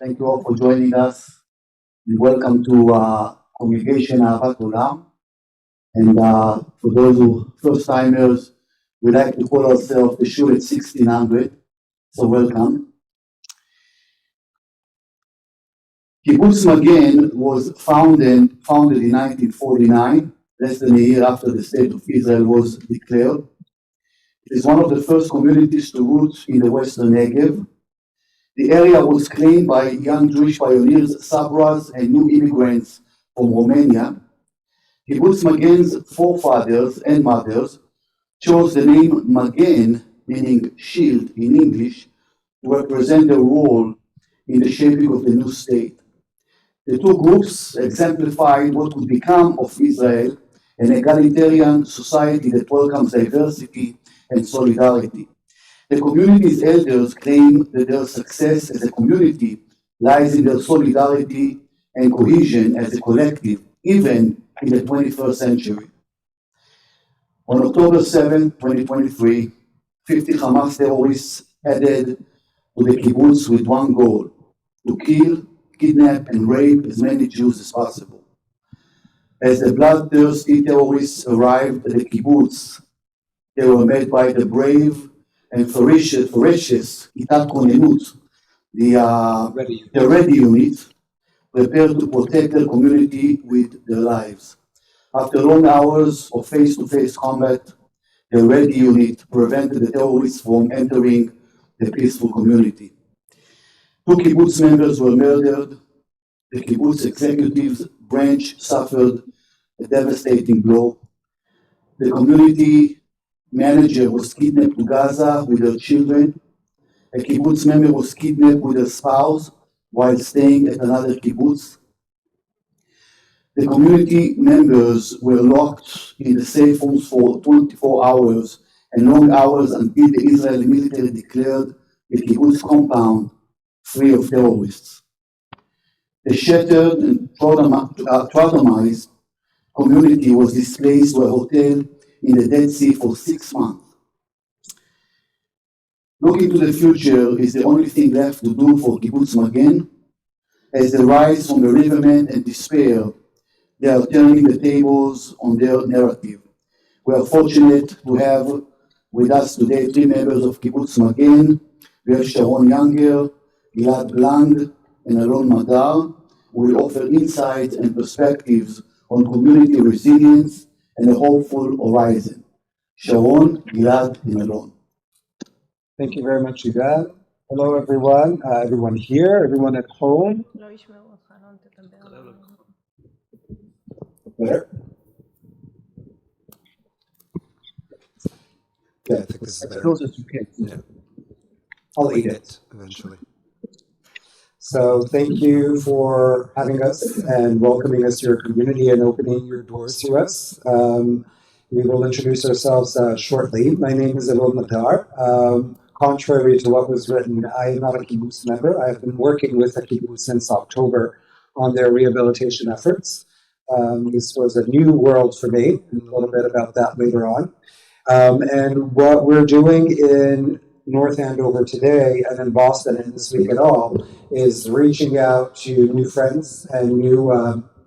Thank you all for joining us. And welcome to Congregation Ahavat Olam. And for those who first-timers, we like to call ourselves the Shul at 1600. So welcome. Kibbutz Magen was founded in 1949, less than a year after the State of Israel was declared. It is one of the first communities to root in the Western Negev. The area was claimed by young Jewish pioneers, Sabras, and new immigrants from Romania. Kibbutz Magen's forefathers and mothers chose the name Magen, meaning shield in English, to represent their role in the shaping of the new state. The two groups exemplified what would become of Israel, an egalitarian society that welcomes diversity and solidarity. The community's elders claim that their success as a community lies in their solidarity and cohesion as a collective, even in the 21st century. On October 7, 2023, 50 Hamas terrorists headed to the kibbutz with one goal: to kill, kidnap, and rape as many Jews as possible. As the bloodthirsty terrorists arrived at the kibbutz, they were met by the brave and ferocious Gitat Konenut, the ready unit, prepared to protect their community with their lives. After long hours of face-to-face combat, the ready unit prevented the terrorists from entering the peaceful community. Two kibbutz members were murdered. The kibbutz executive branch suffered a devastating blow. The community manager was kidnapped to Gaza with her children. A kibbutz member was kidnapped with her spouse while staying at another kibbutz. The community members were locked in the safe rooms for 24 hours and long hours until the Israeli military declared the kibbutz compound free of terrorists. The shattered and traumatized community was displaced to a hotel in the Dead Sea for 6 months. Looking to the future is the only thing left to do for Kibbutz Magen. As they rise from bereavement and despair, they are turning the tables on their narrative. We are fortunate to have with us today 3 members of Kibbutz Magen. We have Sharon Younger, Gilad Blank, and Alon Madar, who will offer insights and perspectives on community resilience and a hopeful horizon. Sharon, Gilad, and Alon. Thank you very much, Idan. Hello, everyone. Everyone here, everyone at home. Better? Yeah, I think this is better. Close as you can. Yeah. I'll eat it. Eventually. So thank you for having us and welcoming us to your community and opening your doors to us. We will introduce ourselves shortly. My name is Alon Madar. Contrary to what was written, I am not a kibbutz member. I've been working with the kibbutz since October on their rehabilitation efforts. This was a new world for me, and a little bit about that later on. And what we're doing in North Andover today and in Boston and this week at all is reaching out to new friends and new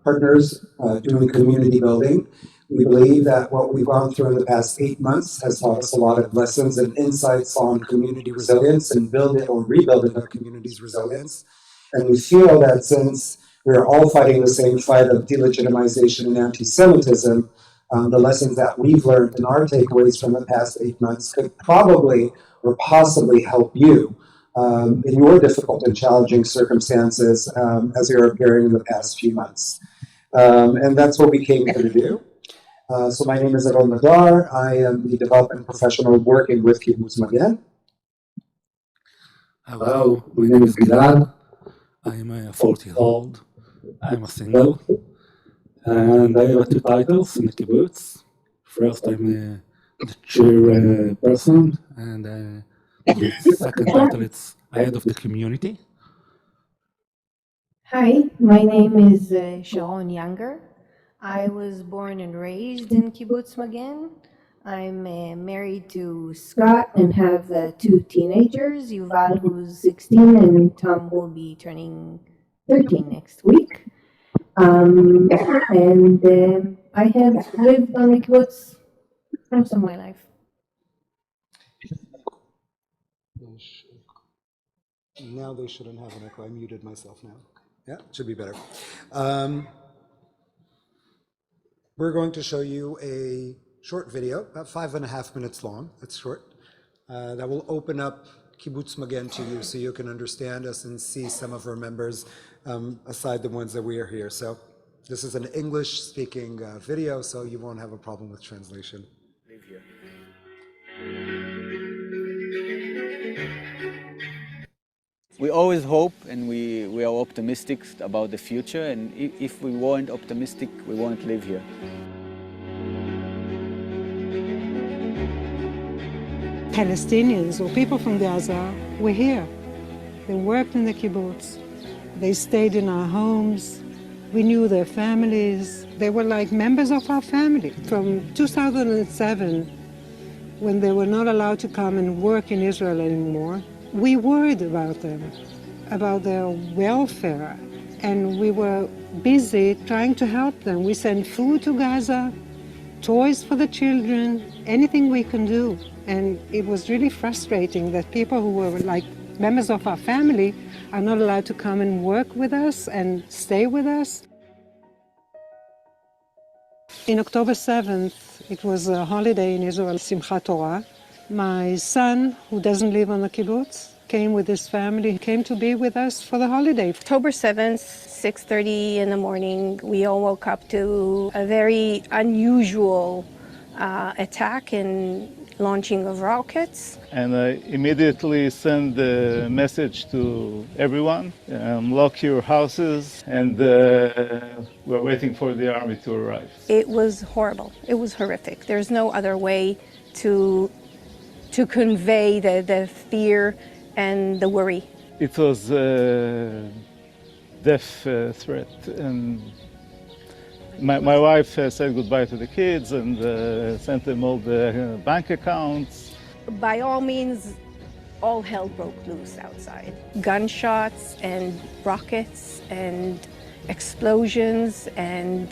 partners doing community building. We believe that what we've gone through in the past 8 months has taught us a lot of lessons and insights on community resilience and building or rebuilding our community's resilience. And we feel that since we're all fighting the same fight of de-legitimization and antisemitism, the lessons that we've learned and our takeaways from the past 8 months could probably or possibly help you in your difficult and challenging circumstances as you're appearing in the past few months. And that's what we came here to do. So my name is Alon Madar. I am the development professional working with Kibbutz Magen. Hello, my name is Gilad. I am 40-year-old. I'm a single. And I have 2 titles in the kibbutz. First, I'm the chairperson, and the second title is head of the community. Hi, my name is Sharon Younger. I was born and raised in Kibbutz Magen. I'm married to Scott and have two teenagers, Yuval, who's 16, and Tom will be turning 13 next week. And I have lived on the kibbutz most of my life. Now they shouldn't have an echo. I muted myself now. Yeah, it should be better. We're going to show you a short video, about 5.5 minutes long. That's short. That will open up Kibbutz Magen to you so you can understand us and see some of our members aside the ones that we are here. So this is an English-speaking video, so you won't have a problem with translation. Live here. We always hope and we are optimistic about the future, and if we weren't optimistic, we won't live here. Palestinians or people from Gaza were here. They worked in the kibbutz. They stayed in our homes. We knew their families. They were like members of our family. From 2007, when they were not allowed to come and work in Israel anymore, we worried about them, about their welfare, and we were busy trying to help them. We sent food to Gaza, toys for the children, anything we can do. And it was really frustrating that people who were like members of our family are not allowed to come and work with us and stay with us. In October 7th, it was a holiday in Israel, Simchat Torah. My son, who doesn't live on the kibbutz, came with his family. He came to be with us for the holiday. October 7th, 6:30 in the morning, we all woke up to a very unusual attack and launching of rockets. And I immediately sent a message to everyone, lock your houses, and we're waiting for the army to arrive. It was horrible. It was horrific. There's no other way to convey the fear and the worry. It was a death threat, and my wife said goodbye to the kids and sent them all the bank accounts. By all means, all hell broke loose outside. Gunshots and rockets and explosions and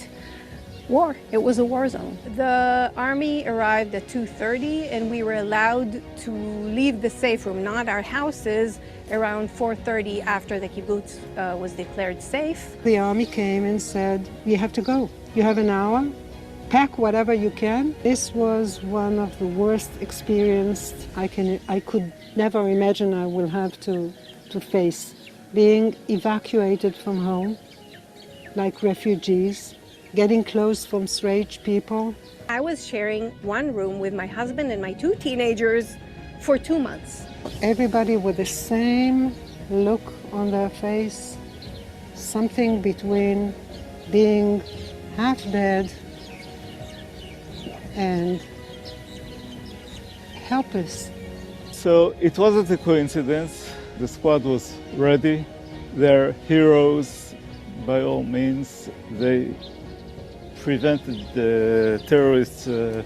war. It was a war zone. The army arrived at 2:30 and we were allowed to leave the safe room, not our houses, around 4:30 after the kibbutz was declared safe. The army came and said, you have to go. You have an hour. Pack whatever you can. This was one of the worst experiences I could never imagine I will have to face. Being evacuated from home, like refugees, getting close from strange people. I was sharing one room with my husband and my two teenagers for 2 months. Everybody with the same look on their face, something between being half dead and helpless. So it wasn't a coincidence. The squad was ready. They're heroes by all means. They prevented the terrorists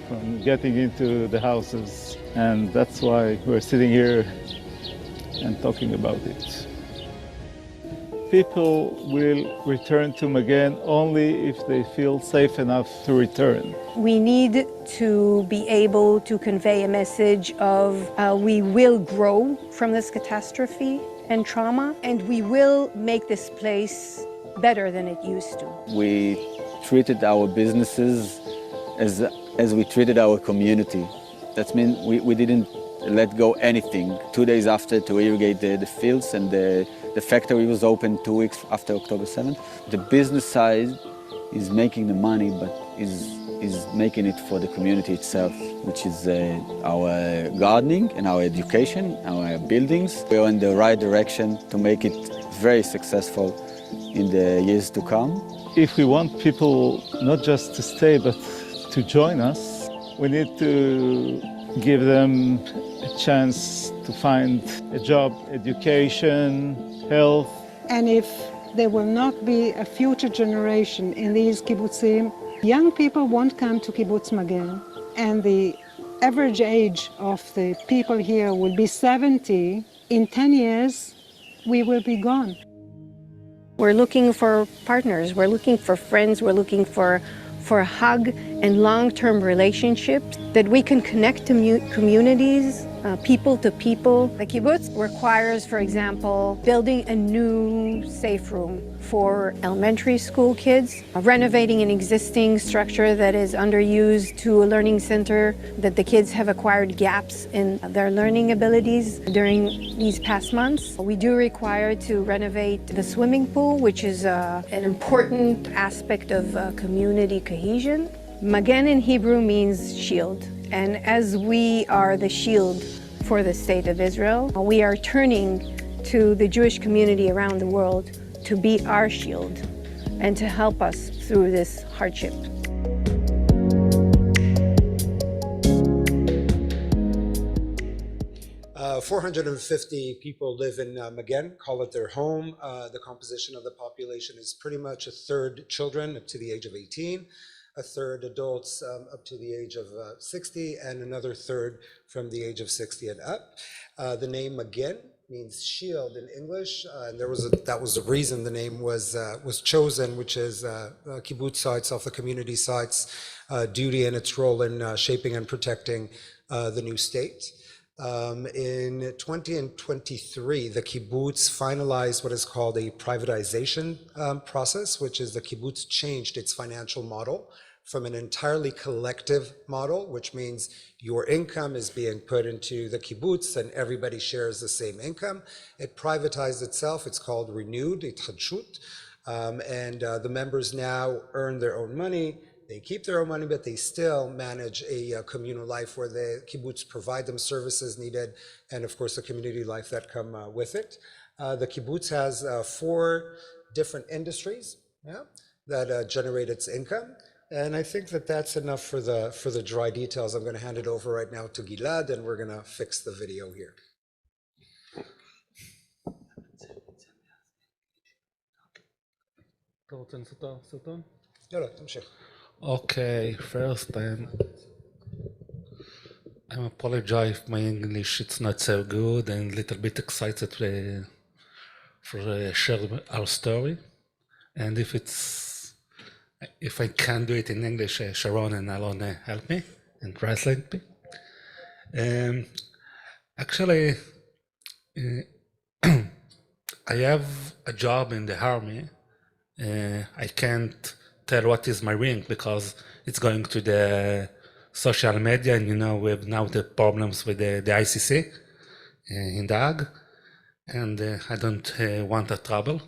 from getting into the houses, and that's why we're sitting here and talking about it. People will return to Magen only if they feel safe enough to return. We need to be able to convey a message of we will grow from this catastrophe and trauma, and we will make this place better than it used to. We treated our businesses as we treated our community. That means we didn't let go anything. 2 days after to irrigate the fields, and the factory was open 2 weeks after October 7th. The business side is making the money, but is making it for the community itself, which is our gardening and our education, our buildings. We're in the right direction to make it very successful in the years to come. If we want people not just to stay, but to join us, we need to give them a chance to find a job, education, health. And if there will not be a future generation in these kibbutzim, young people won't come to Kibbutz Magen, and the average age of the people here will be 70, in 10 years, we will be gone. We're looking for partners, we're looking for friends, we're looking for a hug and long-term relationships that we can connect to communities, people to people. The kibbutz requires, for example, building a new safe room for elementary school kids, renovating an existing structure that is underused to a learning center, that the kids have acquired gaps in their learning abilities during these past months. We do require to renovate the swimming pool, which is an important aspect of community cohesion. Magen in Hebrew means shield, and as we are the shield for the state of Israel, we are turning to the Jewish community around the world to be our shield and to help us through this hardship. Uh, 450 people live in Magen, call it their home. The composition of the population is pretty much a third children up to the age of 18, a third adults up to the age of 60, and another third from the age of 60 and up. The name Magen means shield in English, and that was the reason the name was chosen, which is kibbutz sites, of the community sites, duty and its role in shaping and protecting the new state. In 2023, the kibbutz finalized what is called a privatization process, which is the kibbutz changed its financial model from an entirely collective model, which means your income is being put into the kibbutz and everybody shares the same income. It privatized itself. It's called renewed, itchadshut, and the members now earn their own money. They keep their own money, but they still manage a communal life where the kibbutz provide them services needed, and of course the community life that come with it. The kibbutz has 4 different industries that generate its income. And I think that that's enough for the dry details. I'm going to hand it over right now to Gilad, and we're going to fix the video here. Okay, first I'm apologize if my English it's not so good and a little bit excited for share our story. And if I can do it in English, Sharon and Alon help me and translate me. Actually, I have a job in the army. I can't tell what is my rank because it's going to the social media, and you know we have now the problems with the ICC in The Hague, and I don't want that trouble.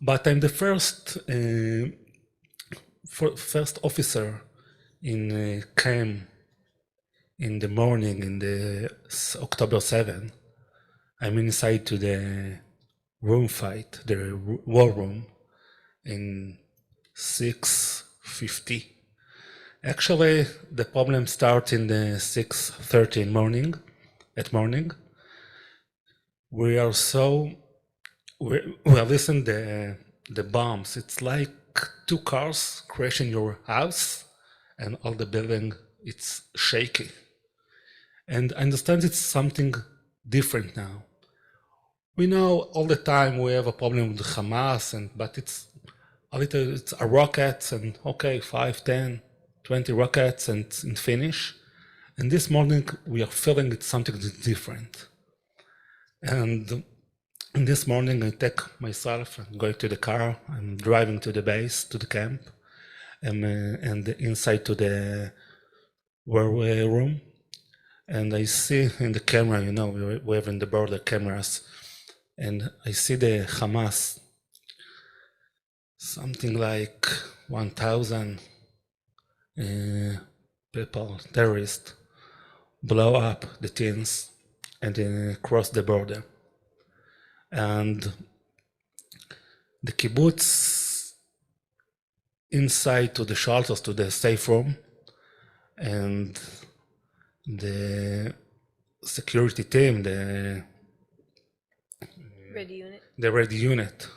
But I'm the first officer in camp in the morning in the October 7. I'm inside to the room fight, the war room in 6:50. Actually, the problem starts in the 6:30 morning. We are listening the bombs. It's like 2 cars crashing your house, and all the building it's shaky. And I understand it's something different now. We know all the time we have a problem with Hamas, but it's a rockets, and okay, 5, 10, 20 rockets and finish. And this morning we are feeling it's something different. And this morning I take myself and go to the car. I'm driving to the base, to the camp, and inside to the war room. And I see in the camera, you know, we have in the border cameras, and I see the Hamas, something like 1,000 people, terrorists, blow up the tents and cross the border. And the kibbutz inside to the shelters, to the safe room, and the security team, the red unit,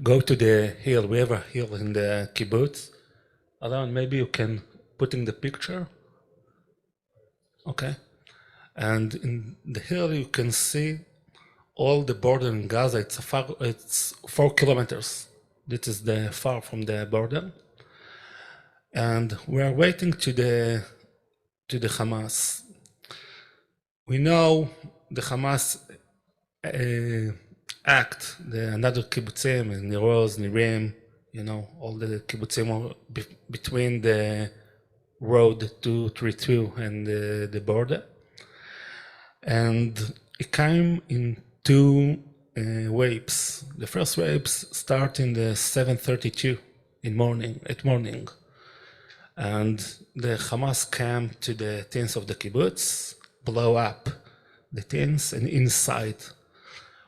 go to the hill. We have a hill in the kibbutz. Alon, maybe you can put in the picture. Okay, and in the hill you can see all the border in Gaza. It's 4 kilometers. This is the far from the border, and we are waiting to the Hamas. We know the Hamas act, the another kibbutzim, Nir Oz, Nirim, all the kibbutzim are between the road 232 and the border. And it came in 2 waves. The first waves start in the 7:32 at morning. And the Hamas came to the tents of the kibbutz, blow up the tents, and inside.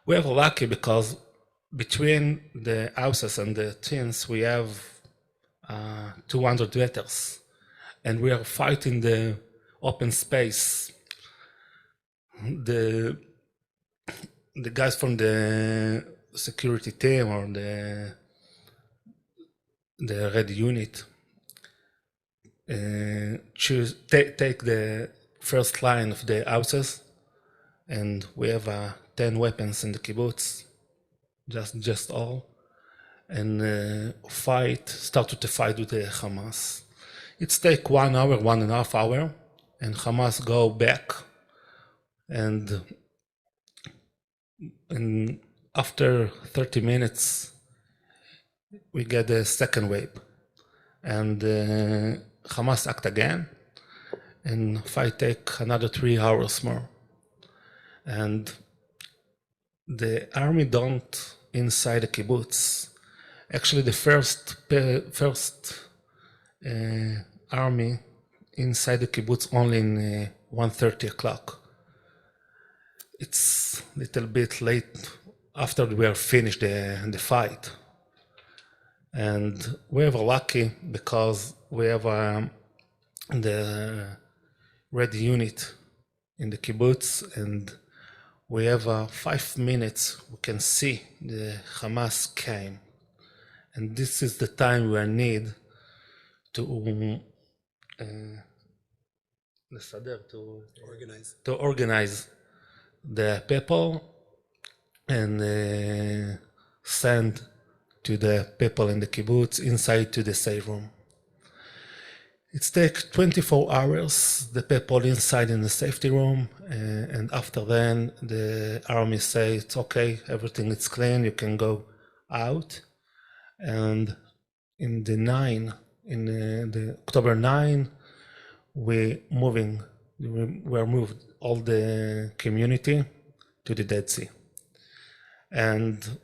We are lucky because between the houses and the tents we have 200 meters, and we are fighting the open space. The guys from the security team or the red unit take the first line of the houses, and we have 10 weapons in the kibbutz, just all, and started to fight with the Hamas. It's take 1 hour, 1.5 hours, and Hamas go back, and after 30 minutes we get the second wave, and Hamas act again, and fight take another 3 hours more. And the army don't inside the kibbutz. Actually, the first army inside the kibbutz only in 1:30 o'clock. It's a little bit late after we are finished the fight. And we are lucky because we have the red unit in the kibbutz, and we have 5 minutes we can see the Hamas came. And this is the time we need to organize the people and send to the people in the kibbutz inside to the safe room. It takes 24 hours, the people inside in the safety room, and after then the army say it's okay, everything is clean, you can go out. And in the October 9, we moved all the community to the Dead Sea. And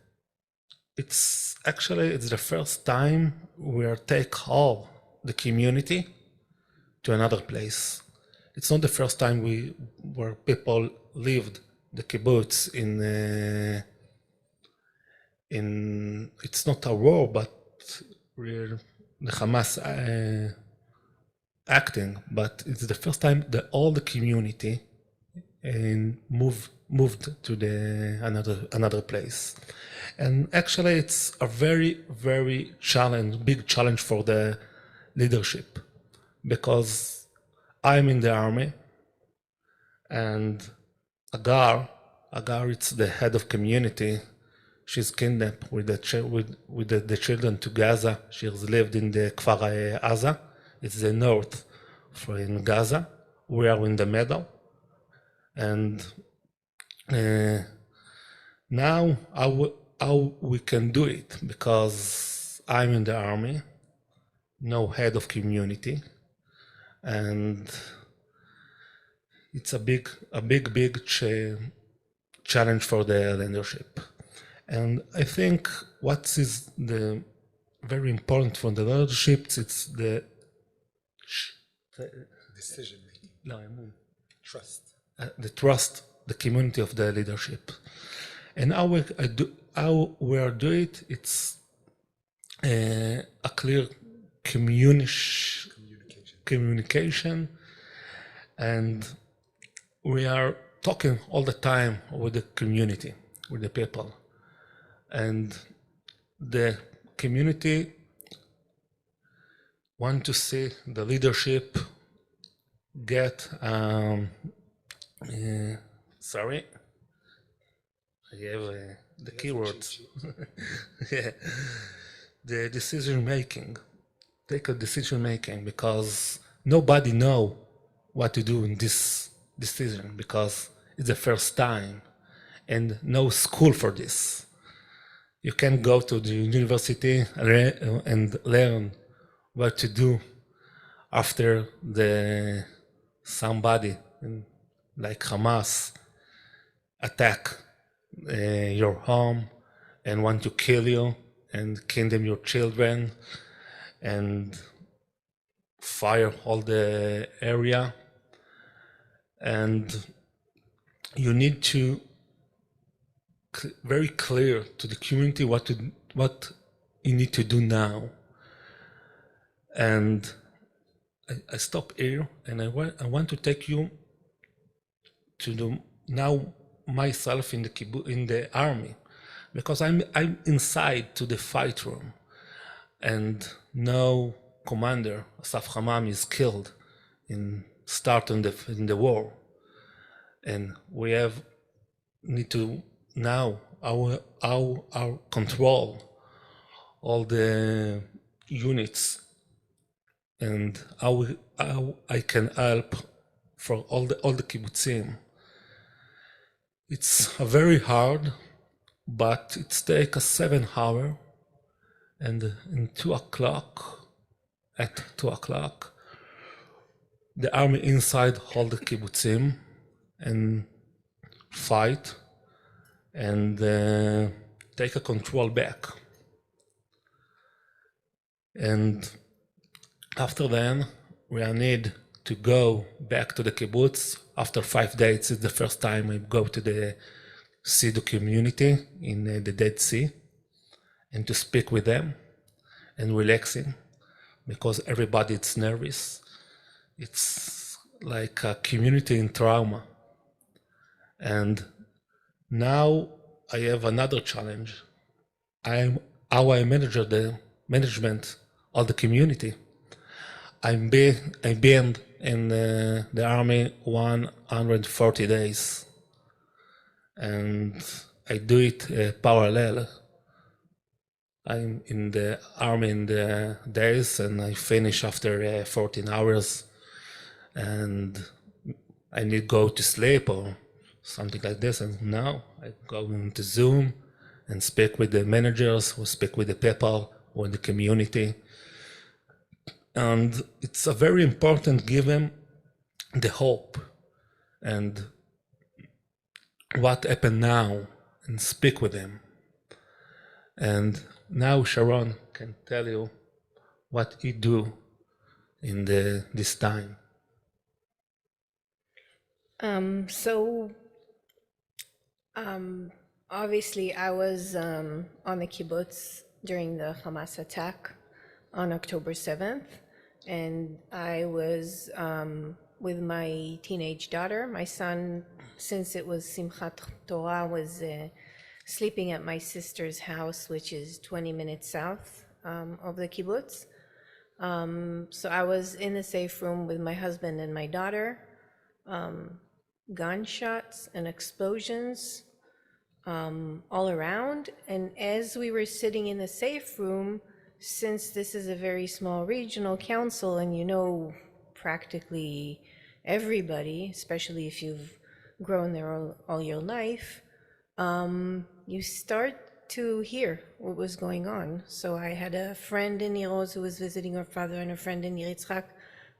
it's the first time we take all the community to another place. It's not the first time where people lived the kibbutz it's not a war, but we're the Hamas acting, but it's the first time that all the community moved to another place. And actually it's a very, very big challenge for the leadership, because I'm in the army, and Agar, it's the head of community. She's kidnapped with the children to Gaza. She's lived in the Kfar Aza. It's the north in Gaza. We are in the middle. And now how we can do it, because I'm in the army, no head of community, and it's a big challenge for the leadership. And I think what is the very important for the leadership, it's the Decision making. No, I mean Trust. The trust, the community of the leadership. And how we are doing it, it's a clear communication, and we are talking all the time with the community, with the people. And the community want to see the leadership get, sorry, I have the keywords. Yeah. The decision making, take a decision making, because nobody know what to do in this decision, because it's the first time and no school for this. You can go to the university and learn what to do after somebody like Hamas attack your home and want to kill you and kingdom your children and fire all the area. And you need to very clear to the community what you need to do now. And I stop here, and I want to take you to now myself in the army, because I'm inside to the fight room, and no commander, Asaf Hamam, is killed in the war, and we need to now our control all the units, and how I can help for all the kibbutzim. It's very hard, but it takes us 7 hours, and at 2 o'clock, the army inside all the kibbutzim and fight and take a control back. And after then, we need to go back to the kibbutz. After 5 days, it's the first time I go to see the community in the Dead Sea, and to speak with them and relaxing, because everybody is nervous. It's like a community in trauma. And now I have another challenge. How I manage the management of the community. I've been in the army 140 days, and I do it parallel. I'm in the army in the days, and I finish after 14 hours, and I need to go to sleep or something like this. And now I go into Zoom and speak with the managers, or speak with the people or the community. And it's a very important, give them the hope and what happened now, and speak with them. And now Sharon can tell you what he do in this time. Obviously I was on the kibbutz during the Hamas attack on October 7th, and I was with my teenage daughter. My son, since it was Simchat Torah, was sleeping at my sister's house, which is 20 minutes south of the kibbutz. So I was in the safe room with my husband and my daughter. Gunshots and explosions all around. And as we were sitting in the safe room, since this is a very small regional council and you know practically everybody, especially if you've grown there all your life, you start to hear what was going on. So I had a friend in Niroz who was visiting her father, and a friend in Yitzhak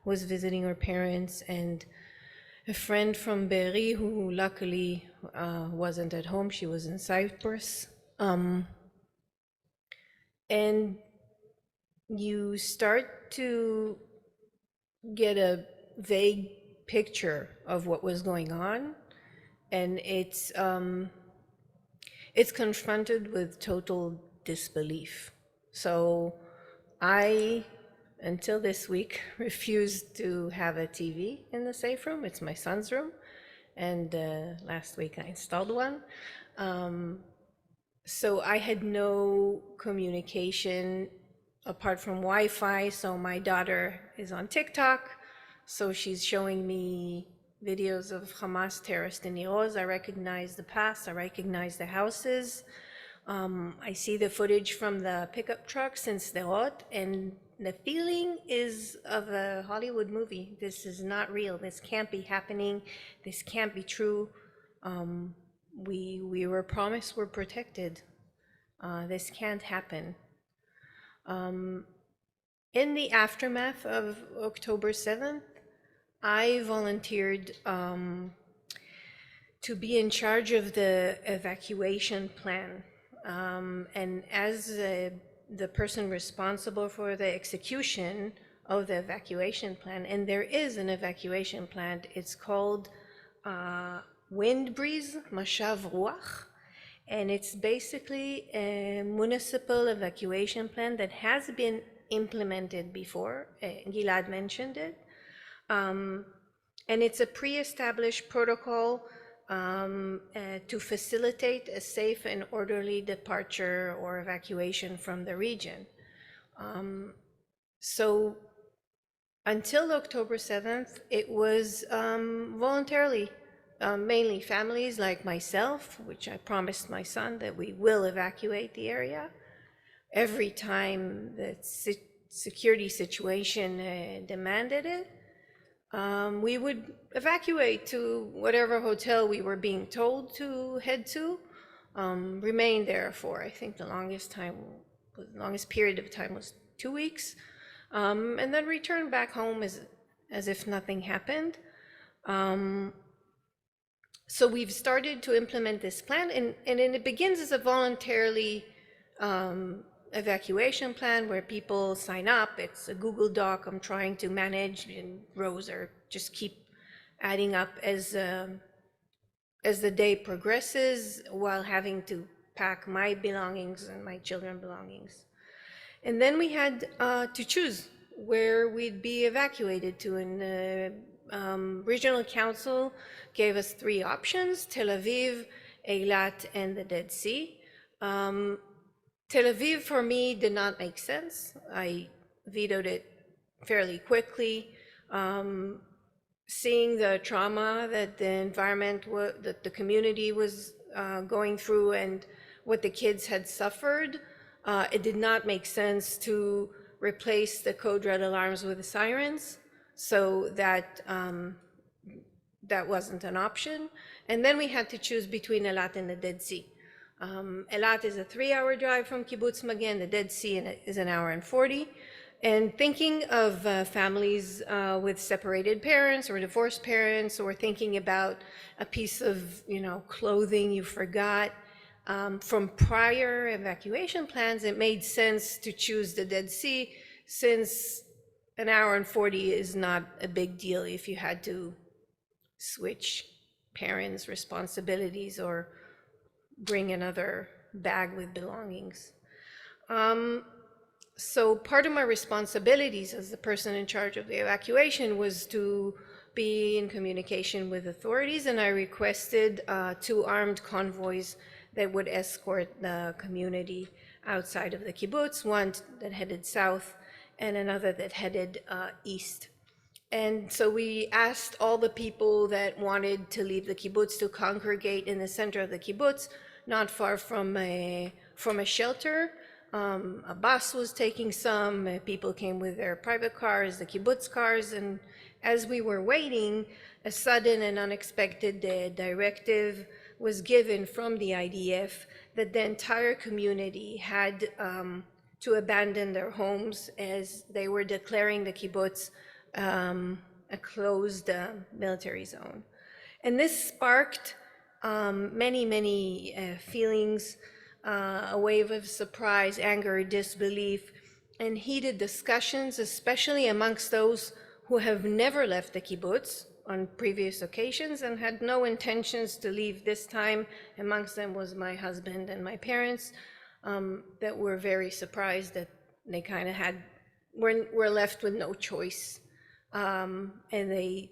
who was visiting her parents, and a friend from Be'eri who luckily wasn't at home. She was in Cyprus. And you start to get a vague picture of what was going on, and it's confronted with total disbelief. So I, until this week, refused to have a TV in the safe room. It's my son's room, and last week I installed one. So I had no communication apart from Wi-Fi. So my daughter is on TikTok, So she's showing me videos of Hamas terrorists in Oz. I recognize the past, I recognize the houses. I see the footage from the pickup trucks in Sderot, and the feeling is of a Hollywood movie. This is not real. This can't be happening. This can't be true. We were promised we're protected. This can't happen. In the aftermath of October 7th, I volunteered to be in charge of the evacuation plan. And as the person responsible for the execution of the evacuation plan, and there is an evacuation plan, it's called Wind Breeze, Mashav Ruach, and it's basically a municipal evacuation plan that has been implemented before. Gilad mentioned it. And it's a pre-established protocol to facilitate a safe and orderly departure or evacuation from the region. So until October 7th, it was voluntarily, mainly families like myself, which I promised my son that we will evacuate the area. Every time the security situation demanded it, we would evacuate to whatever hotel we were being told to head to, remain there for, I think the longest period of time was 2 weeks, and then return back home as if nothing happened. So we've started to implement this plan, and it begins as a voluntarily evacuation plan where people sign up. It's a Google Doc I'm trying to manage, and rows are just keep adding up as the day progresses, while having to pack my belongings and my children's belongings. And then we had to choose where we'd be evacuated to, and the regional council gave us 3 options: Tel Aviv, Eilat, and the Dead Sea. Tel Aviv for me did not make sense. I vetoed it fairly quickly. Seeing the trauma that the environment, that the community was going through, and what the kids had suffered, it did not make sense to replace the code red alarms with the sirens. So that wasn't an option. And then we had to choose between Eilat and the Dead Sea. Eilat is a 3-hour drive from Kibbutz Magen. The Dead Sea is 1 hour and 40. And thinking of families with separated parents or divorced parents, or thinking about a piece of clothing you forgot from prior evacuation plans, it made sense to choose the Dead Sea, since 1 hour and 40 is not a big deal if you had to switch parents' responsibilities or bring another bag with belongings. So part of my responsibilities as the person in charge of the evacuation was to be in communication with authorities, and I requested 2 armed convoys that would escort the community outside of the kibbutz, one that headed south and another that headed east. And so we asked all the people that wanted to leave the kibbutz to congregate in the center of the kibbutz, not far from a shelter. A bus was taking some, people came with their private cars, the kibbutz cars, and as we were waiting, a sudden and unexpected directive was given from the IDF that the entire community had to abandon their homes, as they were declaring the kibbutz a closed military zone. And this sparked many feelings, a wave of surprise, anger, disbelief, and heated discussions, especially amongst those who have never left the kibbutz on previous occasions and had no intentions to leave this time. Amongst them was my husband and my parents, that were very surprised that they kind of were left with no choice. And they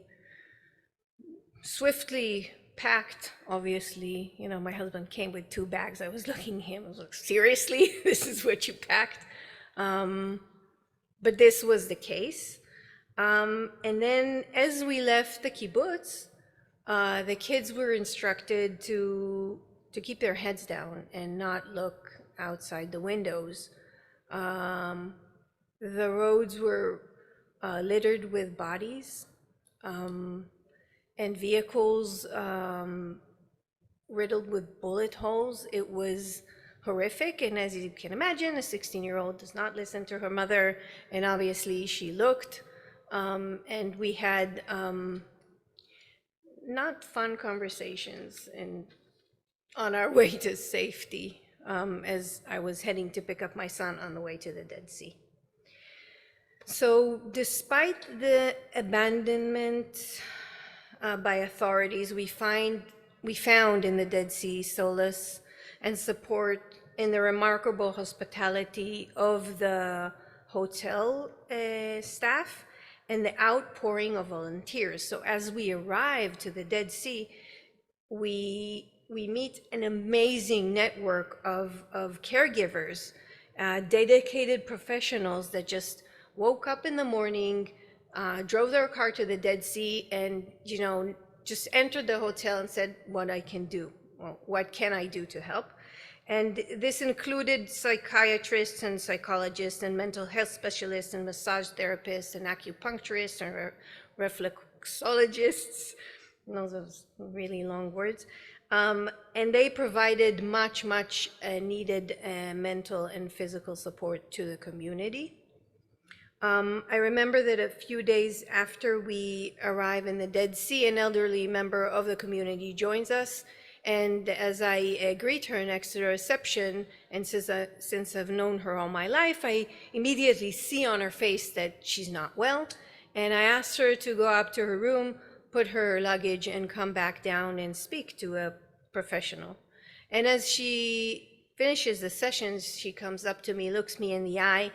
swiftly packed, obviously. My husband came with 2 bags. I was looking at him, I was like, seriously? This is what you packed? But this was the case. And then as we left the kibbutz, the kids were instructed to keep their heads down and not look outside the windows. The roads were littered with bodies, and vehicles riddled with bullet holes. It was horrific, and as you can imagine, a 16-year-old does not listen to her mother, and obviously she looked, and we had not fun conversations on our way to safety, as I was heading to pick up my son on the way to the Dead Sea. So despite the abandonment by authorities, we found in the Dead Sea solace and support in the remarkable hospitality of the hotel staff and the outpouring of volunteers. So as we arrive to the Dead Sea, we meet an amazing network of caregivers, dedicated professionals that just woke up in the morning, drove their car to the Dead Sea, and just entered the hotel and said, what I can do, well, what can I do to help? And this included psychiatrists and psychologists and mental health specialists and massage therapists and acupuncturists and reflexologists, those really long words. And they provided much needed mental and physical support to the community. I remember that a few days after we arrive in the Dead Sea, an elderly member of the community joins us. And as I greet her next to the reception, and since I've known her all my life, I immediately see on her face that she's not well. And I asked her to go up to her room, put her luggage, and come back down and speak to a professional. And as she finishes the sessions, she comes up to me, looks me in the eye,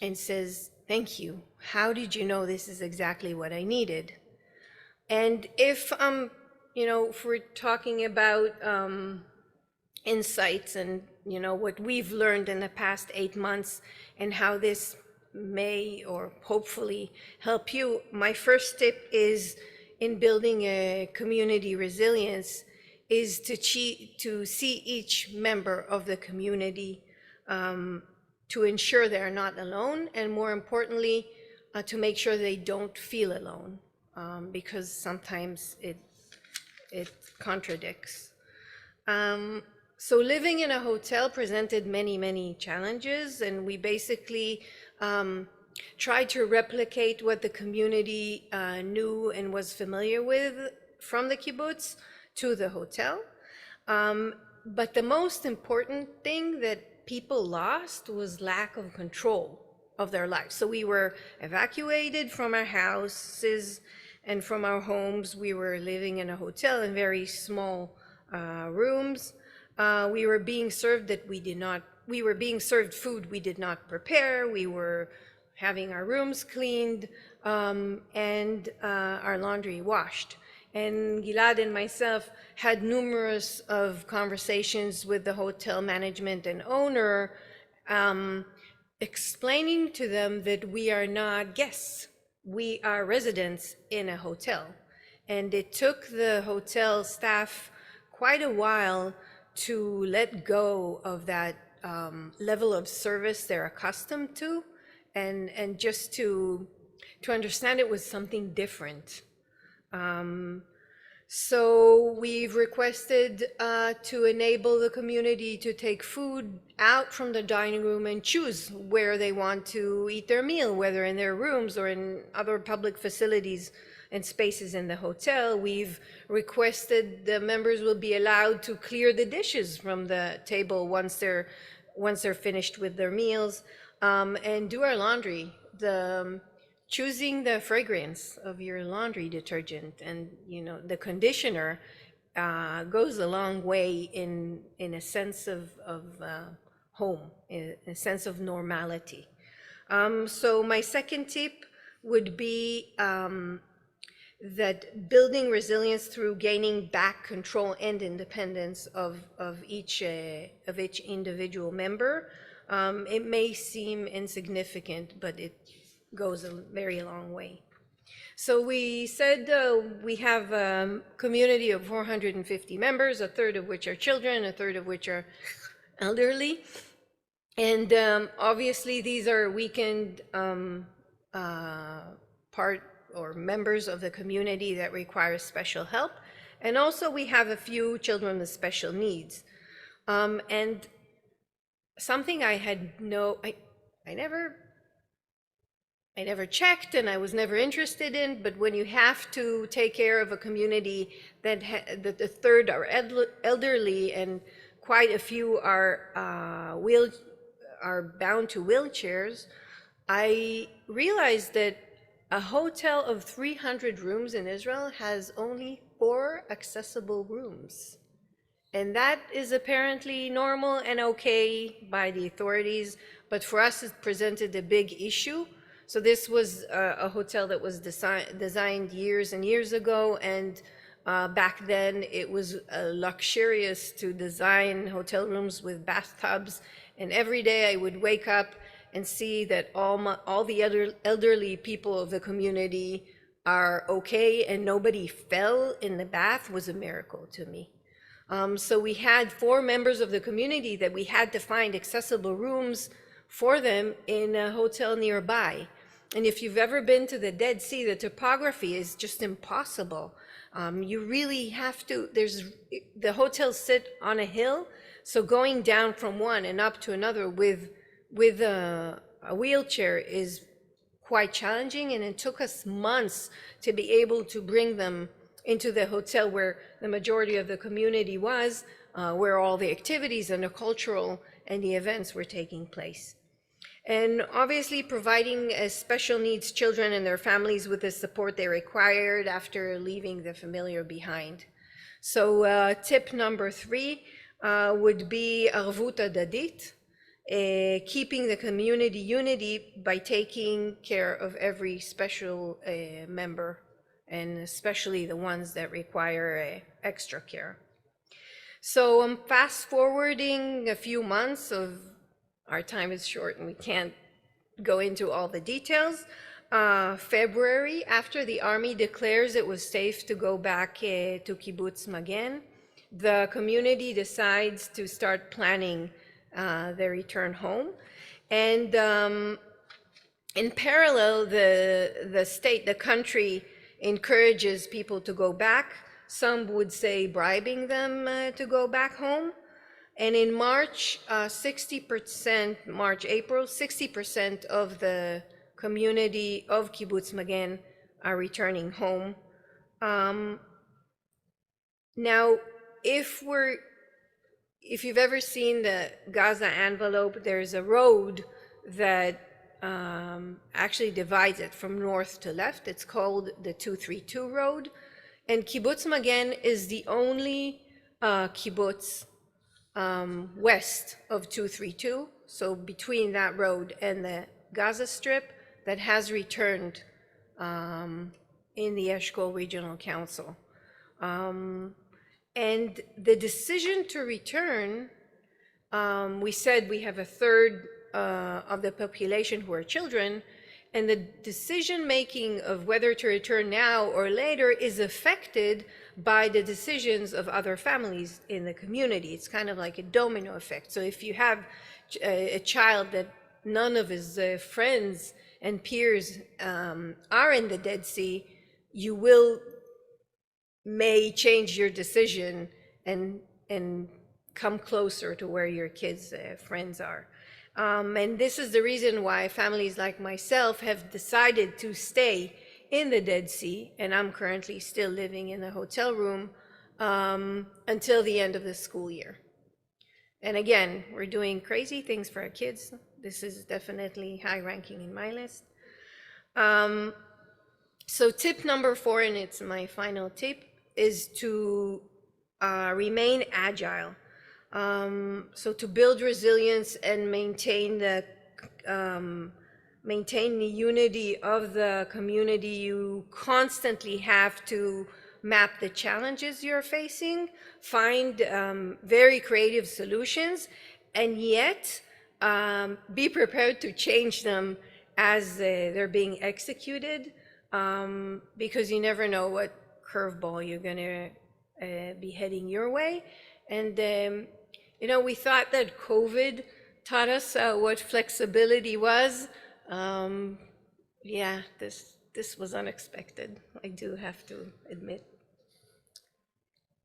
and says, "Thank you. How did you know this is exactly what I needed?" And if we're talking about insights and what we've learned in the past 8 months and how this may or hopefully help you, my first tip is in building a community resilience is to see each member of the community, to ensure they're not alone, and more importantly, to make sure they don't feel alone, because sometimes it contradicts. So living in a hotel presented many challenges, and we basically tried to replicate what the community knew and was familiar with from the kibbutz to the hotel. But the most important thing that people lost was lack of control of their lives. So we were evacuated from our houses and from our homes. We were living in a hotel in very small rooms. We were being served food we did not prepare. We were having our rooms cleaned and our laundry washed. And Gilad and myself had numerous of conversations with the hotel management and owner, explaining to them that we are not guests. We are residents in a hotel. And it took the hotel staff quite a while to let go of that level of service they're accustomed to, and just to understand it was something different. So we've requested to enable the community to take food out from the dining room and choose where they want to eat their meal, whether in their rooms or in other public facilities and spaces in the hotel. We've requested the members will be allowed to clear the dishes from the table once they're finished with their meals, and do our laundry. Choosing the fragrance of your laundry detergent and the conditioner goes a long way in a sense of home, in a sense of normality. So my second tip would be that building resilience through gaining back control and independence of each individual member. It may seem insignificant, but goes a very long way. So we said we have a community of 450 members, a third of which are children, a third of which are elderly. And obviously these are weakened part or members of the community that require special help. And also we have a few children with special needs. And something I had I never checked and I was never interested in, but when you have to take care of a community that a third are elderly and quite a few are bound to wheelchairs, I realized that a hotel of 300 rooms in Israel has only 4 accessible rooms. And that is apparently normal and okay by the authorities, but for us it presented a big issue. So this was a hotel that was designed years and years ago, and back then it was luxurious to design hotel rooms with bathtubs, and every day I would wake up and see that all the other elderly people of the community are okay and nobody fell in the bath was a miracle to me. So we had 4 members of the community that we had to find accessible rooms for them in a hotel nearby. And if you've ever been to the Dead Sea, the topography is just impossible. You really have to, the hotels sit on a hill, so going down from one and up to another with a wheelchair is quite challenging, and it took us months to be able to bring them into the hotel where the majority of the community was, where all the activities and the cultural and the events were taking place. And obviously providing special needs children and their families with the support they required after leaving the familiar behind. So tip number 3 would be arvut adadit, keeping the community unity by taking care of every special member, and especially the ones that require extra care. So I'm fast forwarding a few months of, our time is short and we can't go into all the details. February, after the army declares it was safe to go back to Kibbutz Magen, the community decides to start planning their return home. And in parallel, the state, the country, encourages people to go back. Some would say bribing them to go back home. And in March, 60% of the community of Kibbutz Magen are returning home. Now, if you've ever seen the Gaza envelope, there's a road that actually divides it from north to left. It's called the 232 road. And Kibbutz Magen is the only kibbutz west of 232, so between that road and the Gaza Strip, that has returned in the Eshkol Regional Council. And the decision to return, we said we have a third of the population who are children, and the decision making of whether to return now or later is affected by the decisions of other families in the community. It's kind of like a domino effect. So if you have a child that none of his friends and peers are in the Dead Sea, you may change your decision and come closer to where your kids' friends are. And this is the reason why families like myself have decided to stay in the Dead Sea, and I'm currently still living in a hotel room until the end of the school year. And again, we're doing crazy things for our kids. This is definitely high ranking in my list. So tip number 4, and it's my final tip, is to remain agile. So to build resilience and maintain the unity of the community, you constantly have to map the challenges you're facing, find very creative solutions, and yet be prepared to change them as they're being executed, because you never know what curveball you're going to be heading your way. And, we thought that COVID taught us what flexibility was. Yeah, this was unexpected, I do have to admit.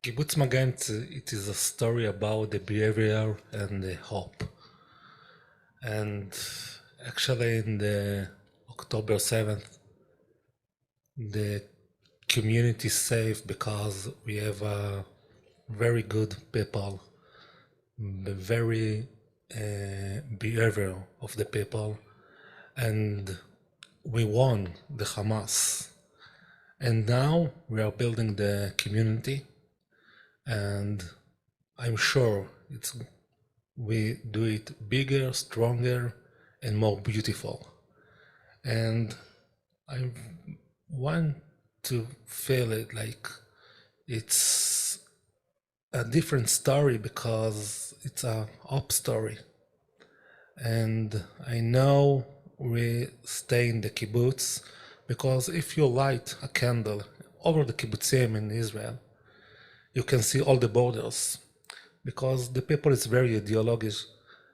Kibbutz Magen, it is a story about the behavior and the hope. And actually in the October 7th, the community is safe because we have a very good people, the very behavior of the people, and we won the Hamas. And now we are building the community, and I'm sure we do it bigger, stronger, and more beautiful. And I want to feel it like it's a different story because it's a hope story. And I know we stay in the kibbutz because if you light a candle over the kibbutzim in Israel, you can see all the borders, because the people is very ideological,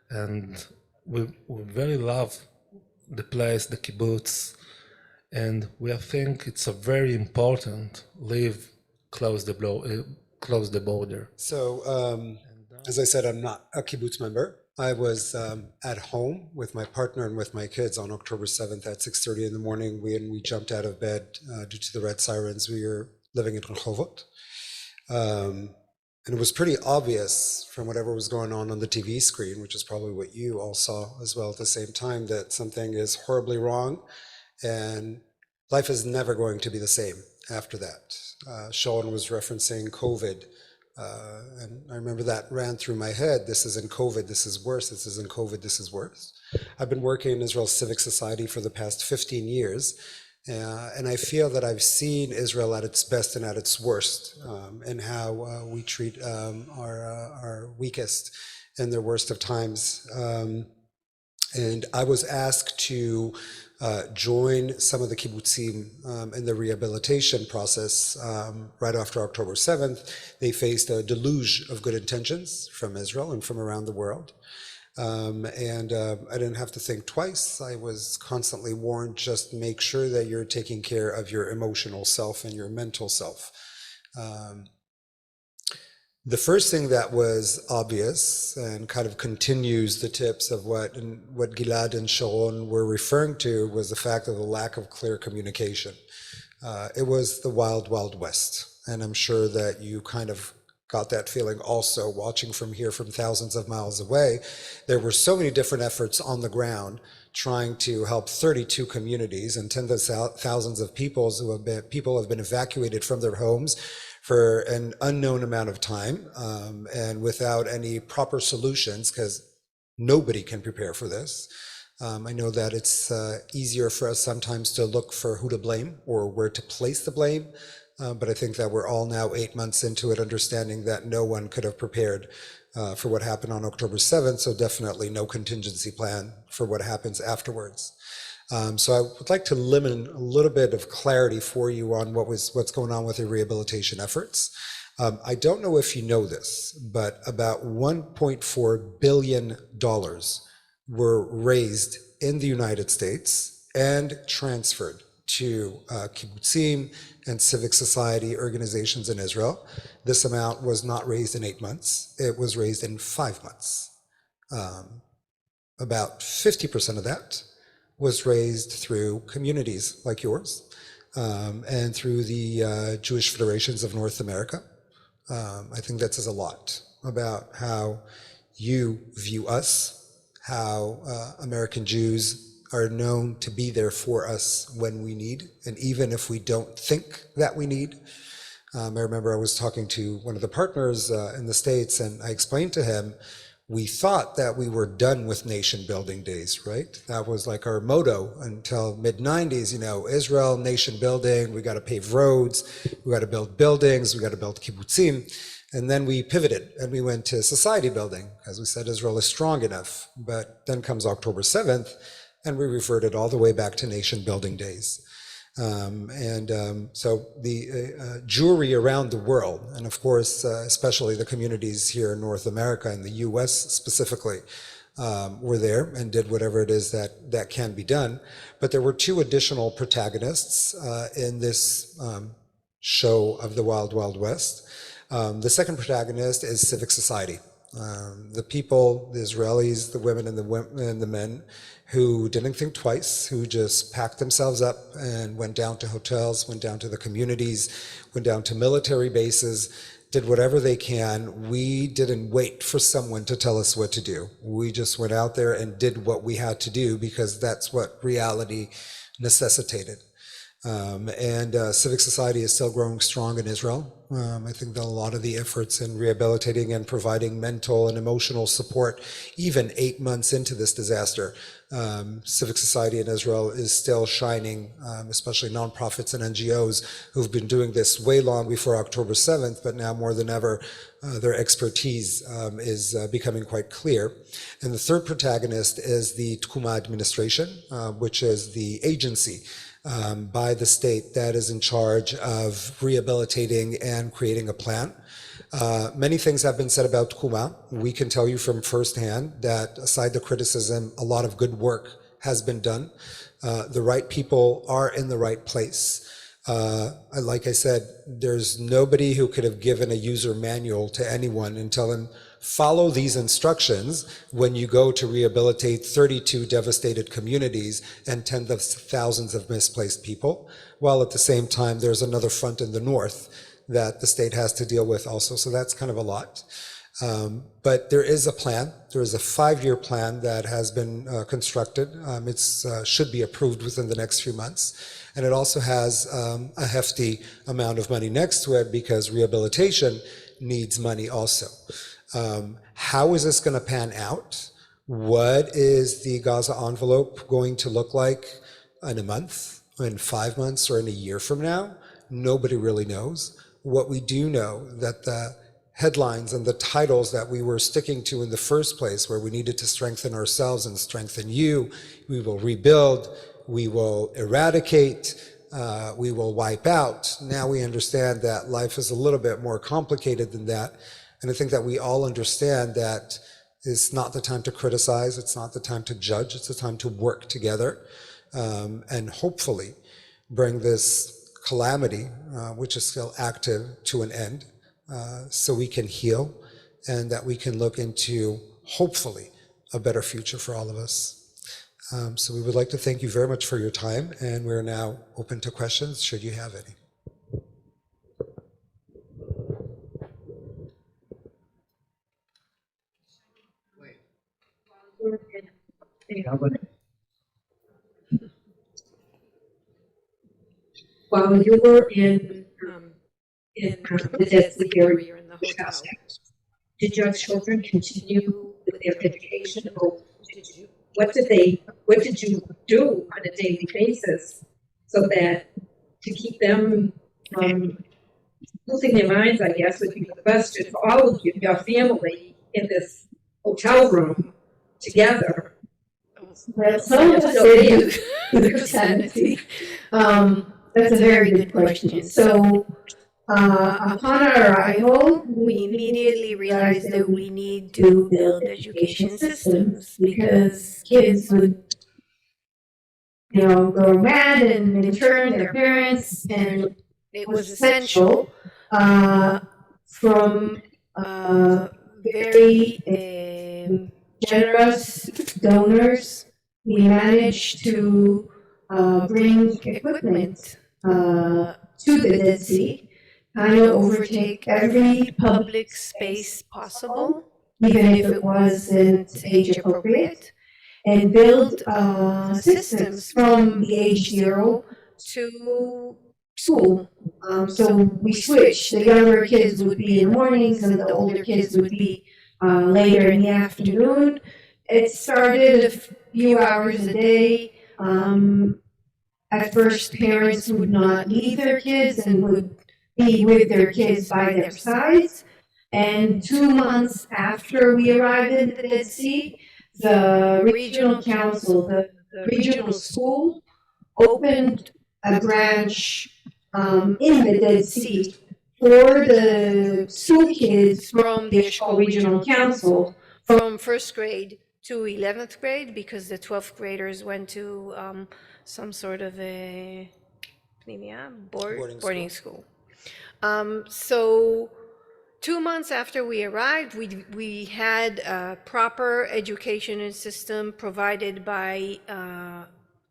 and we very love the place, the kibbutz, and we think it's a very important live close the border. So, as I said, I'm not a kibbutz member. I was at home with my partner and with my kids on October 7th at 6:30 in the morning. We jumped out of bed due to the red sirens. We were living in Ahavat. And it was pretty obvious from whatever was going on the TV screen, which is probably what you all saw as well at the same time, that something is horribly wrong and life is never going to be the same after that. Sharon was referencing COVID, and I remember that ran through my head. This isn't COVID, this is worse. This isn't COVID, this is worse. I've been working in Israel's civic society for the past 15 years. And I feel that I've seen Israel at its best and at its worst, and how we treat our weakest in their worst of times. And I was asked to join some of the kibbutzim in the rehabilitation process right after October 7th. They faced a deluge of good intentions from Israel and from around the world. I didn't have to think twice. I was constantly warned, just make sure that you're taking care of your emotional self and your mental self. The first thing that was obvious and kind of continues the tips of what Gilad and Sharon were referring to was the fact of the lack of clear communication. It was the wild, wild west. And I'm sure that you kind of got that feeling also watching from here from thousands of miles away. There were so many different efforts on the ground trying to help 32 communities and tens of thousands of people have been evacuated from their homes for an unknown amount of time, and without any proper solutions, because nobody can prepare for this. I know that it's easier for us sometimes to look for who to blame or where to place the blame. But I think that we're all now 8 months into it, understanding that no one could have prepared for what happened on October 7th, so definitely no contingency plan for what happens afterwards. So I would like to limit a little bit of clarity for you on what's going on with the rehabilitation efforts. I don't know if you know this, but about $1.4 billion were raised in the United States and transferred to kibbutzim and civic society organizations in Israel. This amount was not raised in 8 months. It was raised in 5 months. About 50% of that was raised through communities like yours, and through the Jewish Federations of North America. I think that says a lot about how you view us, how American Jews are known to be there for us when we need, and even if we don't think that we need. I remember I was talking to one of the partners in the States, and I explained to him, we thought that we were done with nation building days, right? That was like our motto until mid-90s, Israel, nation building, we got to pave roads, we got to build buildings, we got to build kibbutzim. And then we pivoted and we went to society building, as we said, Israel is strong enough. But then comes October 7th, and we reverted all the way back to nation building days. So the Jewry around the world, and of course, especially the communities here in North America and the US specifically, were there and did whatever it is that can be done. But there were two additional protagonists in this show of the Wild Wild West. The second protagonist is civic society. The people, the Israelis, the women and the men who didn't think twice, who just packed themselves up and went down to hotels, went down to the communities, went down to military bases, did whatever they can. We didn't wait for someone to tell us what to do. We just went out there and did what we had to do because that's what reality necessitated. Civic society is still growing strong in Israel. I think that a lot of the efforts in rehabilitating and providing mental and emotional support, even 8 months into this disaster, civic society in Israel is still shining, especially nonprofits and NGOs who've been doing this way long before October 7th, but now more than ever, their expertise is becoming quite clear. And the third protagonist is the Tkuma administration, which is the agency by the state that is in charge of rehabilitating and creating a plan. Many things have been said about Tkuma. We can tell you from firsthand that aside the criticism, a lot of good work has been done. The right people are in the right place. Like I said, there's nobody who could have given a user manual to anyone and tell them, follow these instructions when you go to rehabilitate 32 devastated communities and tens of thousands of misplaced people, while at the same time there's another front in the north that the state has to deal with also. So that's kind of a lot. But there is a plan. There is a 5-year plan that has been constructed. It should be approved within the next few months. And it also has a hefty amount of money next to it because rehabilitation needs money also. How is this going to pan out? What is the Gaza envelope going to look like in a month, in 5 months, or in a year from now? Nobody really knows. What we do know that the headlines and the titles that we were sticking to in the first place, where we needed to strengthen ourselves and strengthen you, we will rebuild, we will eradicate, we will wipe out. Now we understand that life is a little bit more complicated than that. And I think that we all understand that it's not the time to criticize, it's not the time to judge, it's the time to work together and hopefully bring this calamity, which is still active, to an end so we can heal and that we can look into, hopefully, a better future for all of us. So we would like to thank you very much for your time, and we're now open to questions, should you have any. While you were in the Dead Sea area in the hotel, did your children continue with their education, or what did you do on a daily basis so that to keep them from losing their minds, I guess, would be the question for all of you, your family, in this hotel room together? Well, some of us say insanity. That's a very good question. So, upon our arrival, we immediately realized that we need to build education systems because kids would, go mad and in turn their parents, and it was essential from very generous donors. We managed to bring equipment to the Dead Sea, kind of overtake every public space possible, even if it wasn't age appropriate, and build systems from the age 0 to school. So we switched. The younger kids would be in the mornings and the older kids would be later in the afternoon. It started a few hours a day. At first, parents would not leave their kids and would be with their kids by their sides. And 2 months after we arrived in the Dead Sea, the regional council, the regional school opened a branch in the Dead Sea for the school kids from the Eshkol Regional Council from first grade to 11th grade, because the 12th graders went to some sort of a boarding school. So 2 months after we arrived, we had a proper education system provided by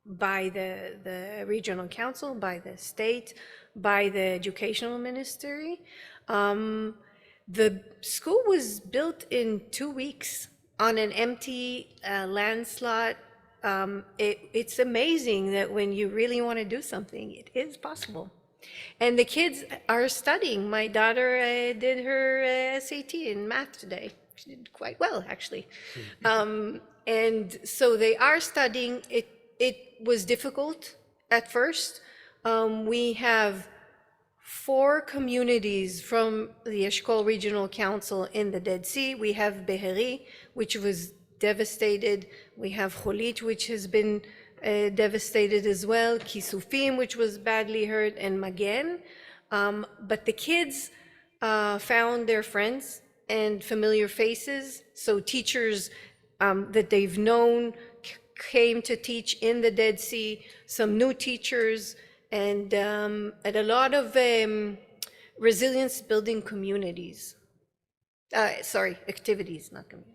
the regional council, by the state, by the educational ministry. The school was built in 2 weeks on an empty land slot. It's amazing that when you really want to do something, it is possible. And the kids are studying. My daughter did her SAT in math today. She did quite well, actually. And so they are studying. It was difficult at first. We have 4 communities from the Eshkol Regional Council in the Dead Sea. We have Be'eri, which was devastated. We have Cholit, which has been devastated as well, Kisufim, which was badly hurt, and Magen. But the kids found their friends and familiar faces. So teachers that they've known came to teach in the Dead Sea, some new teachers, and a lot of resilience building communities. Activities, not communities.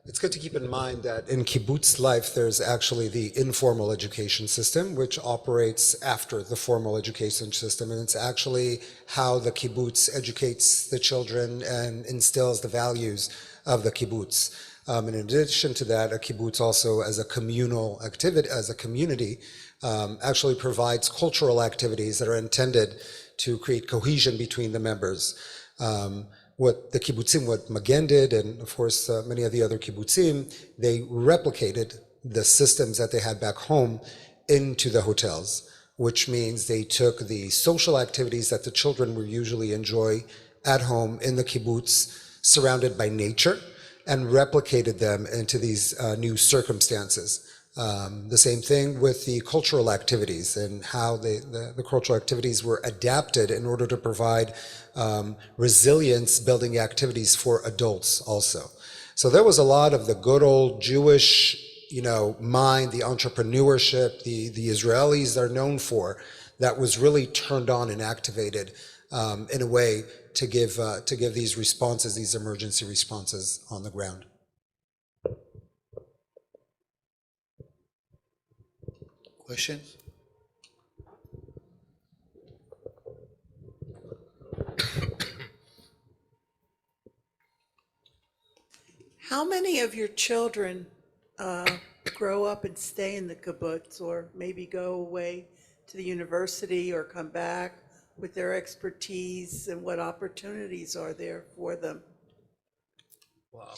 It's good to keep in mind that in kibbutz life, there's actually the informal education system, which operates after the formal education system. And it's actually how the kibbutz educates the children and instills the values of the kibbutz. In addition to that, a kibbutz also as a communal activity, as a community, actually provides cultural activities that are intended to create cohesion between the members. What the kibbutzim, what Magen did, and of course many of the other kibbutzim, they replicated the systems that they had back home into the hotels, which means they took the social activities that the children would usually enjoy at home in the kibbutz, surrounded by nature, and replicated them into these new circumstances. The same thing with the cultural activities and how the cultural activities were adapted in order to provide resilience building activities for adults also. So there was a lot of the good old Jewish, mind, the entrepreneurship, the Israelis are known for, that was really turned on and activated in a way to give these responses, these emergency responses on the ground. Questions? How many of your children grow up and stay in the kibbutz, or maybe go away to the university or come back with their expertise, and what opportunities are there for them? וואו.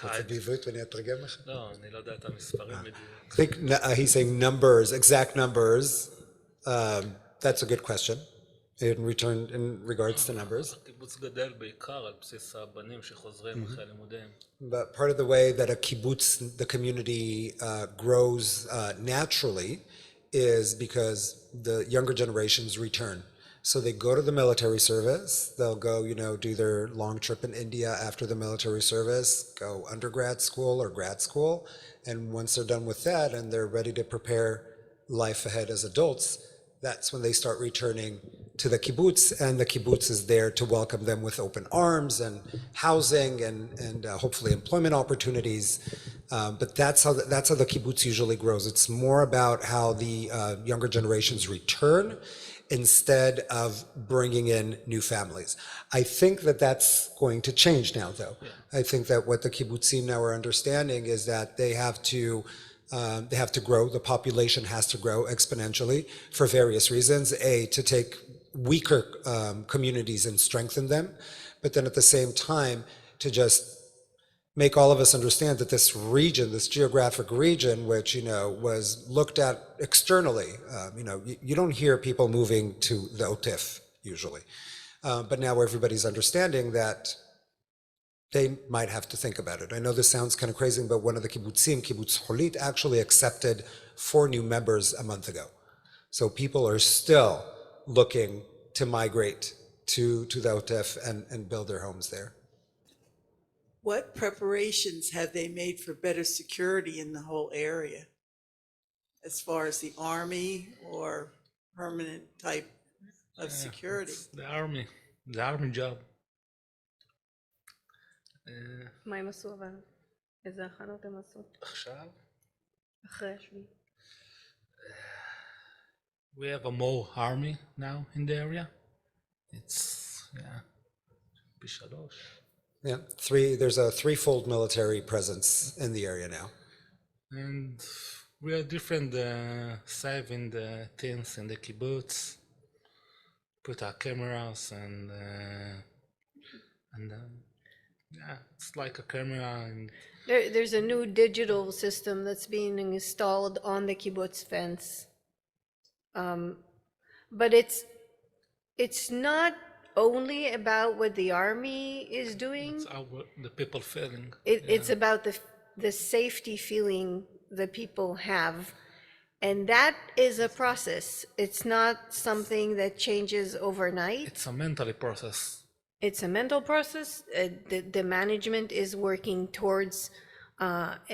רוצה בעברית ואני אתרגם לך? לא, אני לא יודע את המספרים בדיוק. I think he's saying numbers, exact numbers. That's a good question. In regards to numbers. הקיבוץ גדל בעיקר על בסיס הבנים שחוזרים אחרי לימודיהם. But part of the way that a kibbutz, the community grows naturally, is because the younger generations return. So they go to the military service, they'll go, do their long trip in India after the military service, go undergrad school or grad school, and once they're done with that and they're ready to prepare life ahead as adults, that's when they start returning to the kibbutz, and the kibbutz is there to welcome them with open arms and housing and hopefully employment opportunities. But that's how the kibbutz usually grows. It's more about how the younger generations return instead of bringing in new families. I think that that's going to change now, though. Yeah. I think that what the kibbutzim now are understanding is that they have to grow. The population has to grow exponentially for various reasons. To take weaker communities and strengthen them, but then at the same time to just make all of us understand that this region, this geographic region, which was looked at externally, you don't hear people moving to the Otif usually, but now everybody's understanding that they might have to think about it. I know this sounds kind of crazy, but one of the kibbutzim, Kibbutz Holit, actually accepted 4 new members a month ago. So people are still looking to migrate to the Otef and build their homes there. What preparations have they made for better security in the whole area? As far as the army or permanent type of security? The army job. מה הם עשו אבל? איזה הכנות הם עשו? עכשיו, אחרי השביעי. we have a more army now in the area. It's, פי 3. Yeah, there's a 3-fold military presence in the area now. And we are different, saving the things in the kibbutz, put our cameras and it's like a camera. And There's a new digital system that's being installed on the kibbutz fence. But it's not only about what the army is doing. it's the people feeling. It's about the safety feeling that people have. And that is a process. It's not something that changes overnight. It's a mental process. It's a mental process. The management is working towards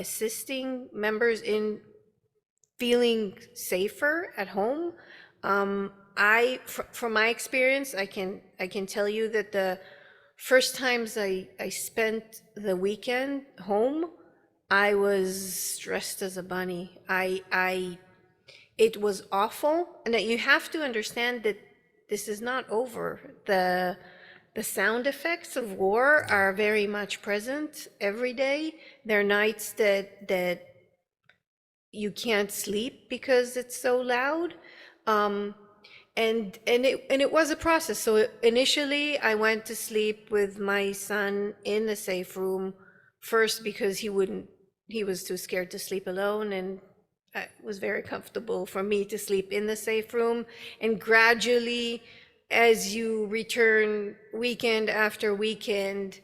assisting members in feeling safer at home. From my experience, I can tell you that the first times I spent the weekend home, I was stressed as a bunny. It was awful, and that you have to understand that this is not over. The sound effects of war are very much present every day. There are nights that you can't sleep because it's so loud. And it was a process. So initially I went to sleep with my son in the safe room first because he was too scared to sleep alone, and it was very comfortable for me to sleep in the safe room. And gradually, as you return weekend after weekend,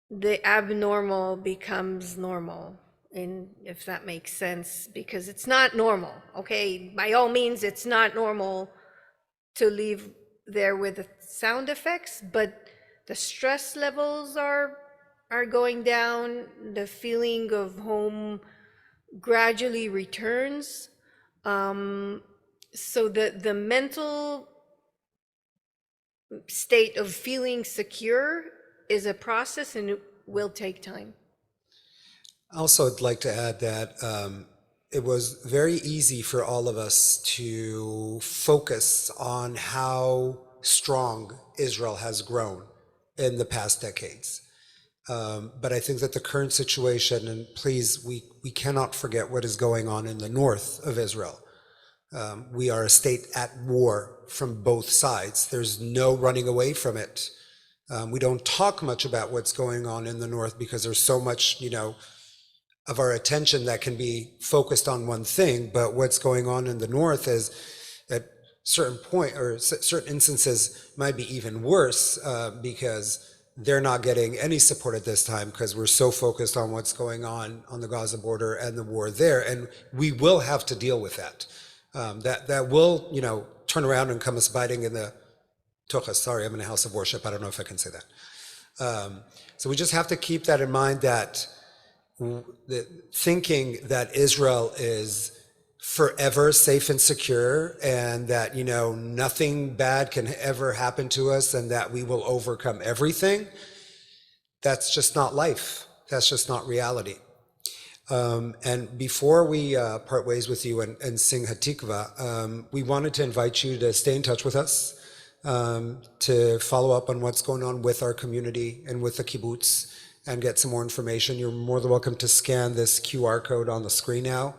the abnormal becomes normal. And if that makes sense, because it's not normal, okay? By all means, it's not normal to leave there with the sound effects, but the stress levels are going down. The feeling of home gradually returns. So the mental state of feeling secure is a process, and it will take time. Also, I'd like to add that it was very easy for all of us to focus on how strong Israel has grown in the past decades. But I think that the current situation, and please, we cannot forget what is going on in the north of Israel. We are a state at war from both sides. There's no running away from it. We don't talk much about what's going on in the north because there's so much, of our attention that can be focused on one thing. But what's going on in the north is at certain point or certain instances might be even worse because they're not getting any support at this time because we're so focused on what's going on the Gaza border and the war there. And we will have to deal with that. That will, turn around and come us biting in the tochas. Sorry, I'm in a house of worship. I don't know if I can say that. So we just have to keep that in mind, that thinking that Israel is forever safe and secure, and that, nothing bad can ever happen to us, and that we will overcome everything, that's just not life. That's just not reality. And before we part ways with you and sing Hatikva, we wanted to invite you to stay in touch with us, to follow up on what's going on with our community and with the kibbutz, and get some more information. You're more than welcome to scan this QR code on the screen now.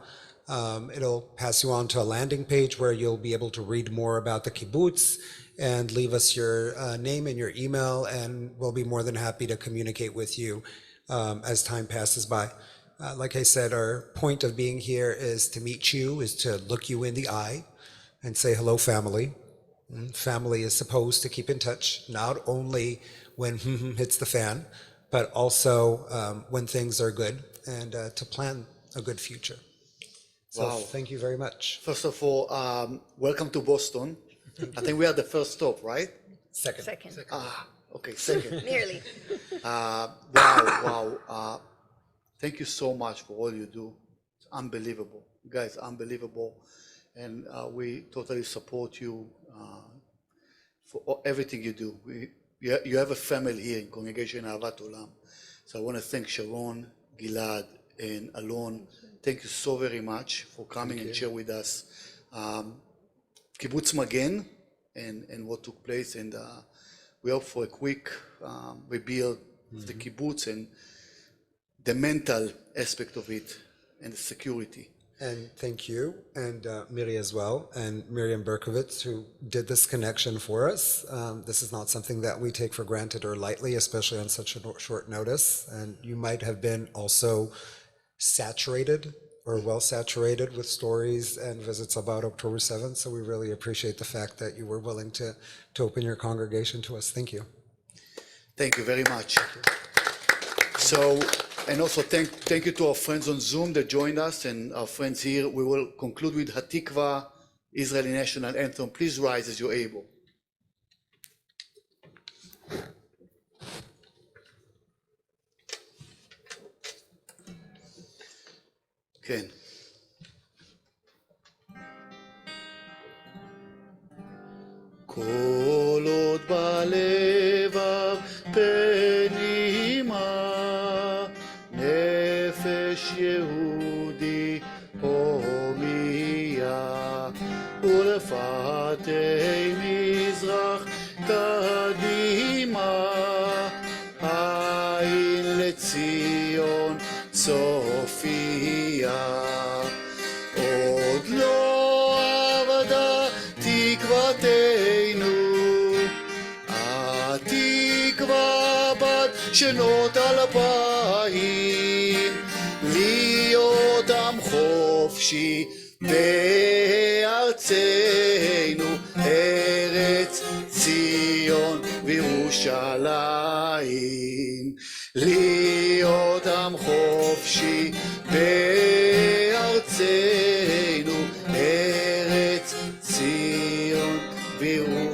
It'll pass you on to a landing page where you'll be able to read more about the kibbutz and leave us your name and your email, and we'll be more than happy to communicate with you as time passes by. Like I said, our point of being here is to meet you, is to look you in the eye and say, hello, family. Family is supposed to keep in touch, not only when hits the fan, but also when things are good, and to plan a good future. So Wow. thank you very much. First of all, welcome to Boston. I think we are the first stop, right? Second. Okay, second. Nearly. Wow. Thank you so much for all you do. It's unbelievable. You guys, unbelievable. And we totally support you for everything you do. You have a family here in Congregation Ahavat Olam. So I want to thank Sharon, Gilad, and Alon. Thank you so very much for coming and share with us Kibbutz Magen and what took place. And we hope for a quick rebuild of the kibbutz and the mental aspect of it and the security. And thank you, and Miri as well, and Miriam Berkovitz, who did this connection for us. This is not something that we take for granted or lightly, especially on such a short notice. And you might have been also saturated or well saturated with stories and visits about October 7th. So we really appreciate the fact that you were willing to open your congregation to us. Thank you. Thank you very much. So, and also thank you to our friends on Zoom that joined us and our friends here. We will conclude with Hatikva, Israeli National Anthem. Please rise as you're able. כן. כל עוד בלבב פנימה נפש יהודי הומיה ולפתי מזרח קדימה עין לציון סופיה עוד לא אבדה תקוותנו התקווה בת שנות 2000 להיות עם חופשי בארצנו ארץ ציון וירושלים להיות עם חופשי בארצנו ארץ ציון וירושלים.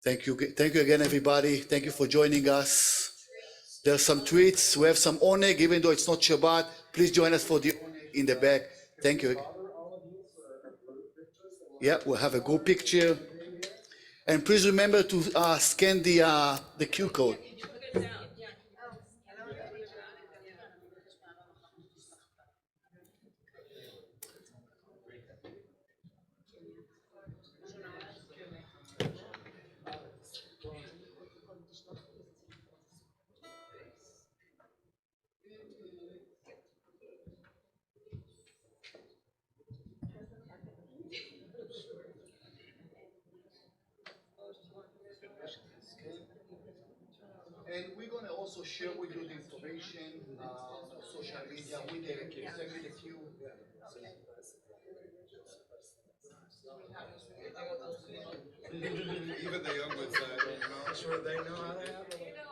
Thank you again, everybody. Thank you for joining us. There are some tweets. We have some oneg, even though it's not Shabbat. Please join us for the oneg in the back. Thank you. Yeah, we'll have a group picture. And please remember to scan the QR code. And we're going to also share with you the information on social media with the few. Even the young ones, I'm not sure they know how to have it.